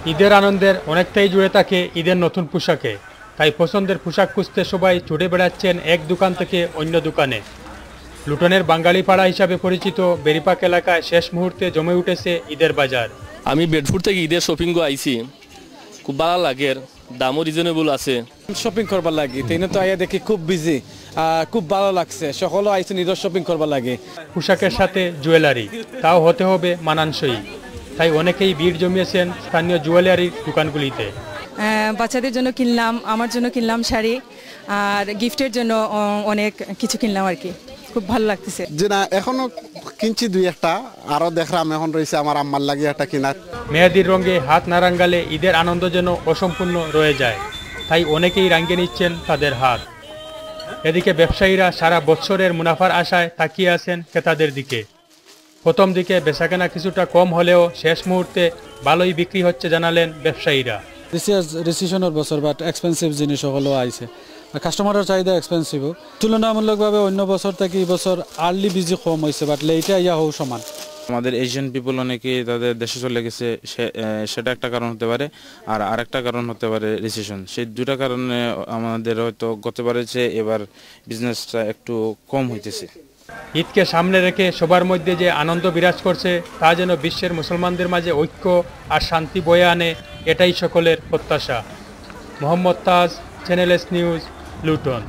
ঈদের আনন্দের অনেকটাই জুড়ে থাকে ঈদের নতুন পোশাকে। তাই পছন্দের পোশাক খুঁজতে সবাই ছুটে বেড়াচ্ছেন এক দোকান থেকে অন্য দোকানে। লুটনের বাঙালি পাড়া হিসাবে পরিচিত বেরিপাক এলাকায় শেষ মুহূর্তে জমে উঠেছে ঈদের বাজার। আমি বেডফুট থেকে ঈদের শপিং আইছি, খুব ভালো লাগে, দামও রিজনেবল আছে। শপিং করবার লাগে তাই তো আইয়া দেখি খুব বিজি, খুব ভালো লাগছে, সকলে আইসে ঈদের শপিং করবার লাগে। পোশাকের সাথে জুয়েলারি, তাও হতে হবে মানানসই। তাই অনেকেই ভিড় জমিয়েছেন স্থানীয় জুয়েলারির দোকানগুলিতে। বাচ্চাদের জন্য কিনলাম, আমার জন্য কিনলাম শাড়ি, আর গিফটের জন্য অনেক কিছু কিনলাম আর কি। খুব ভালো লাগতেছে। যে না এখনো কিনছি দুই একটা, আরো দেখলাম এখন রয়েছে আমার আম্মার লাগে একটা কিনার। মেহেদির রঙে হাত না রাঙ্গালে ঈদের আনন্দ যেন অসম্পূর্ণ রয়ে যায়, তাই অনেকেই রাঙ্গিয়ে নিচ্ছেন তাদের হাত। এদিকে ব্যবসায়ীরা সারা বছরের মুনাফার আশায় তাকিয়ে আছেন ক্রেতাদের দিকে। প্রথম দিকে বেচাকেনা কিছুটা কম হলেও শেষ মুহূর্তে ভালোই বিক্রি হচ্ছে জানালেন ব্যবসায়ীরা। রিসেশনের বছর বাট এক্সপেন্সিভ জিনিস হলেও আইছে, কাস্টমারের চাহিদা এক্সপেন্সিভও তুলনামূলকভাবে অন্য বছর থেকে এই বছর আর্লি বিজি কম হয়েছে, বাট লেটে ইয়া হোক সমান। আমাদের এশিয়ান পিপল অনেকে তাদের দেশে চলে গেছে, সেটা একটা কারণ হতে পারে। আর আরেকটা কারণ হতে পারে রিসেশন। সেই দুটা কারণে আমাদের হয়তো গতবারের চেয়ে এবার বিজনেসটা একটু কম হইতেছে। ঈদকে সামনে রেখে সবার মধ্যে যে আনন্দ বিরাজ করছে তা যেন বিশ্বের মুসলমানদের মাঝে ঐক্য আর শান্তি বয়ে আনে, এটাই সকলের প্রত্যাশা। মোহাম্মদ তাজ, চ্যানেল এস নিউজ, লুটন।